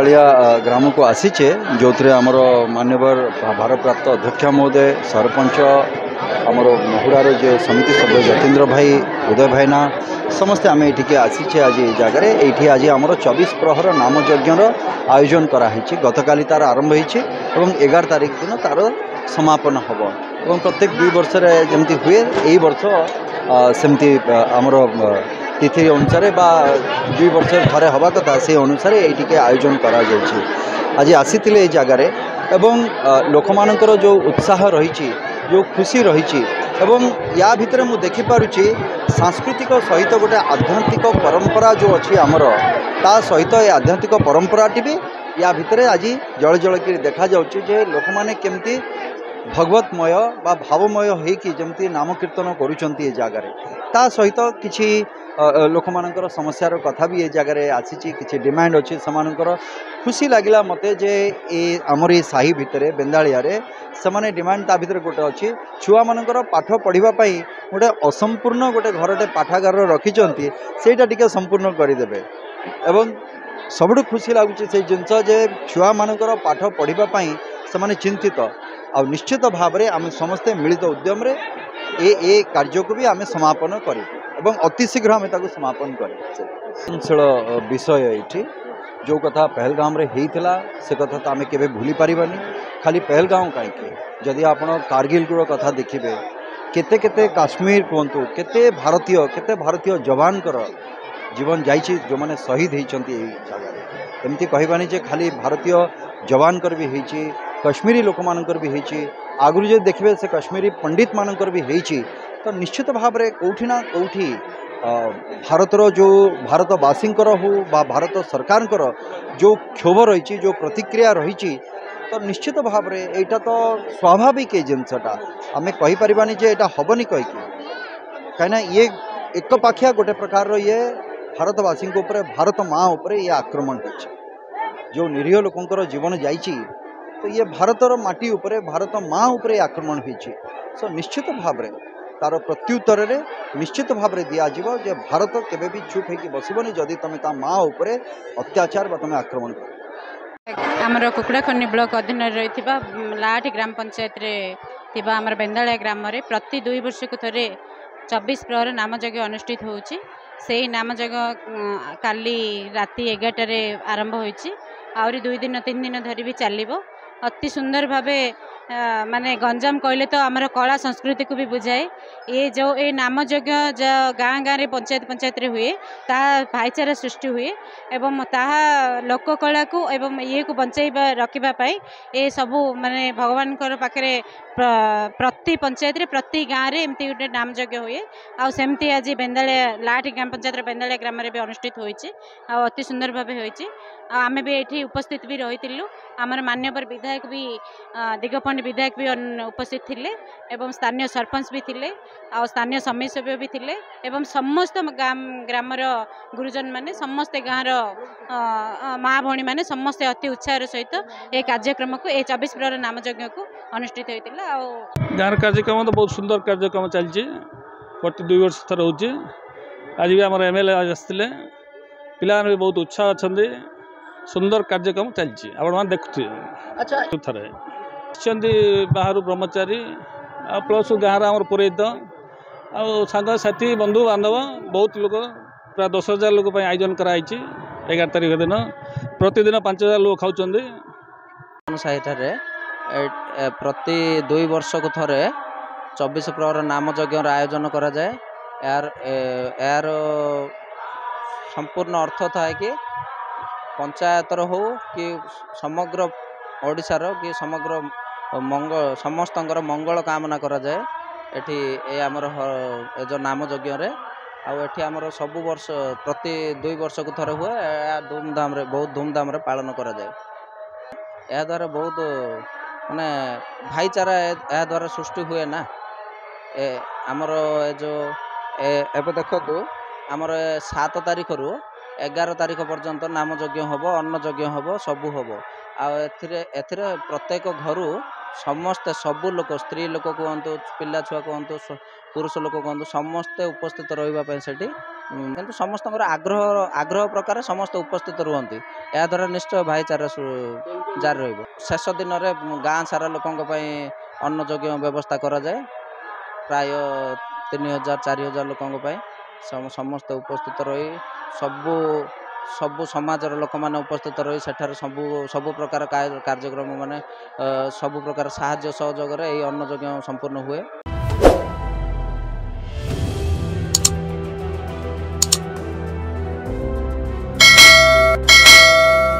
बेंदाड़िया ग्राम को आसीचे जो आमर मान्यवर भारप्राप्त अध्यक्ष महोदय सरपंच आमर महुड़ार जो समिति सभ्य जतीन्द्र भाई उदय भाईना समस्ते आम ये आसीचे आज जगार ये आज आमर 24 प्रहर नाम यज्ञर आयोजन कराई गतकाली तार आरंभ होती 11 तारिख दिन तार समापन हम और प्रत्येक 2 वर्ष जमती हुए यही वर्ष सेमती आमर तिथि अनुसार बा 2 वर्ष थे हवा कथा से अनुसार ये आयोजन करा आज आसी जगार एवं लोक मानकर जो उत्साह रही जो खुशी रही या भितर मु देखिपारुची सांस्कृतिक सहित गोटे आध्यात्मिक परंपरा जो अच्छी आमर ता सहित ये आध्यात्मिक परंपराटी भी या भितर आज जल जल कि देखा जाउची लोक माने केमती भगवतमय बा भावमय होइकी जमती नाम कीर्तन करुचंती जगार ता सहित किछि लोक मानकर समस्यार कथा भी ये जगार आसी किछि डिमांड अच्छी सेमानकर खुशी लगिला मते जे ए आमर ये साही भितर बेंदाड़िया से माने डिमांड ता भितर गोटे अच्छी छुआ मानकर पाठ पढ़िबा पई गोटे असंपूर्ण गोटे घरटे पाठागार रखिचंती सेटा टिके संपूर्ण करदेवे एवं सबुठ खुशी लगुच से जिनस जे छुआ मानकर पाठ पढ़िबा पई से माने चिंतित आ निश्चित भाव में आम समस्ते मिलित उद्यम रे ए कार्य को भी आम समापन करूँ एवं अति शीघ्र आम समापन करूँ विषय ये जो कथा पहलगाम रे होता से कथा तो आम के भूली पारानी खाली पहलगाम कहीं जदि आप कारगिल कथा देखिए केते केते काश्मीर कहतु केते भारतीय जवान जीवन जाइए जो मैंने शहीद होती जगह एमती कहबानी जे खाली भारतीय जवान भी होती कश्मीरी लोक मानकर भी होती आगुरी जो देखिए से कश्मीरी पंडित मानकर भी होती तो निश्चित भाव में कौटी ना कौटी भारतर जो भारतवासी हो बा भारत सरकार जो क्षोभ रही जो प्रतिक्रिया रही तो निश्चित भाव में यहाँ तो स्वाभाविक जिनसटा आम कहीपरानी जे यहाँ हेनी कहीकि कहीं ये एक पाखिया गोटे प्रकार ये भारतवासी भारत माँ उपर ये आक्रमण हो जो निरीह लोकंर जीवन जाइए तो ये भारतर माटी उपरे भारत माँ उपरे आक्रमण होती सो निश्चित भाव में तार प्रत्युत्तर रे निश्चित भाव में दिज्व जे भारत केबे भी चुप होगी बसबनी जदि तुम ता माँ उपरे अत्याचार बा तुम आक्रमण कर आमर कुकुड़ाखनी ब्लॉक अधीन रही लाठी ग्राम पंचायत रे थिबा आमर बेंदाड़िया ग्राम रे प्रति 2 वर्ष को थरे 24 प्रहर नामयज्ञ अनुष्ठित होउची से नामयज्ञ काली राति 11 आरंभ होइची आउरी 2 दिन 3 दिन धरी भी चलिबो अति सुंदर भावे माने गंजाम कहले तो आमर कला संस्कृति को भी बुझाए ये जो ये नामयज्ञ गाँ गाँव पंचायत पंचायत रे हुए ता भाईचारा सृष्टि हुए एवं ताहा लोक कला को एवं ये को बंचाइबा रखिबा पाई ये सबू माने भगवान पाखे प्रति पंचायत रे प्रति गाँव रे एमती गोटे नामयज्ञ हुए आ सेमती आज बेंदाड़िया लाठी ग्राम पंचायत बेंदाड़िया ग्राम रे भी अनुष्ठित होइछि आ अति सुंदर भावे होइछि आम भी ये उपस्थित भी रही आमर मान्यवर विधायक भी दिगपंड विधायक भी उपस्थित थिले एवं स्थानीय सरपंच भी थिले आ स्थानीय समिति सभ्य भी थिले एवं समस्त ग्रामर गुरुजन माने समस्त गाँव माँ भौणी माने समस्त अति उत्साह सहित ये कार्यक्रम को ये 24 प्रहर नामयज्ञ को अनुष्ठित होता गाँव कार्यक्रम तो बहुत सुंदर कार्यक्रम चलती प्रति 2 वर्ष थर हो आज भी आम एमएलए आसते पिला भी बहुत उत्साह अच्छा सुंदर कार्यक्रम चलती आप देखुए अच्छा थे बाहर ब्रह्मचारी प्लस गाँव आम पुरोहित आंग साथी बंधु बांधव बहुत लोग प्राय 10,000 लोक आयोजन कराई 11 तारिख दिन प्रतिदिन 5,000 लोग खाऊँ साहित्य प्रति 2 वर्ष को थरे 24 प्रहर नामयज्ञ आयोजन करा जाए यार संपूर्ण अर्थ था कि पंचायतर हो कि समग्र ओडिशार कि समग्र समस्तंकर मंगल कामना करा जाए एठी ए आमर जो नामयज्ञ रे आठी आमर सब वर्ष प्रति 2 वर्ष को थरे हुए धूमधाम रे बहुत धूमधाम रे पालन करा जाए या द्वारा बहुत माने भाईचारा या द्वारा सृष्टि हुए ना आमर जो एबे देखो आमर 7 तारिख रु 11 तारिख पर्यंत नामयज्ञ हम अन्नयज्ञ हम सबू हम आथिरे प्रत्येक घर ସମସ୍ତେ ସବୁ ଲୋକ ସ୍ତ୍ରୀ ଲୋକ କୁହନ୍ତୁ ପିଲା ଛୁଆ କୁହନ୍ତୁ ପୁରୁଷ ଲୋକ କୁହନ୍ତୁ ସମସ୍ତେ ଉପସ୍ଥିତ ରହିବା ପାଇଁ ସେଠି କିନ୍ତୁ ସମସ୍ତଙ୍କର ଆଗ୍ରହ ପ୍ରକାର ସମସ୍ତେ ଉପସ୍ଥିତ ରୁହନ୍ତି। ଏହାଦ୍ୱାରା ନିଶ୍ଚୟ ଭାଇଚାରା ଜାରି ରହିବ। ଶେଷ ଦିନରେ ଗାଁ ସାରା ଲୋକଙ୍କ ପାଇଁ ଅନ୍ନଯୋଗ୍ୟ ବ୍ୟବସ୍ଥା କରାଯାଏ। ପ୍ରାୟ 3000-4000 ଲୋକଙ୍କ ପାଇଁ ସମସ୍ତେ ଉପସ୍ଥିତ ରହି ସବୁ ସମାଜର ଲୋକମାନେ ଉପସ୍ଥିତ ରହି ସେଠାରେ ସବୁ ପ୍ରକାର କାର୍ଯ୍ୟକ୍ରମ ମାନେ ସବୁ ପ୍ରକାର ସାହାଯ୍ୟ ସହଯୋଗରେ ଏହି ଅନ୍ନଯୋଗ୍ୟ ସମ୍ପୂର୍ଣ୍ଣ ହୁଏ।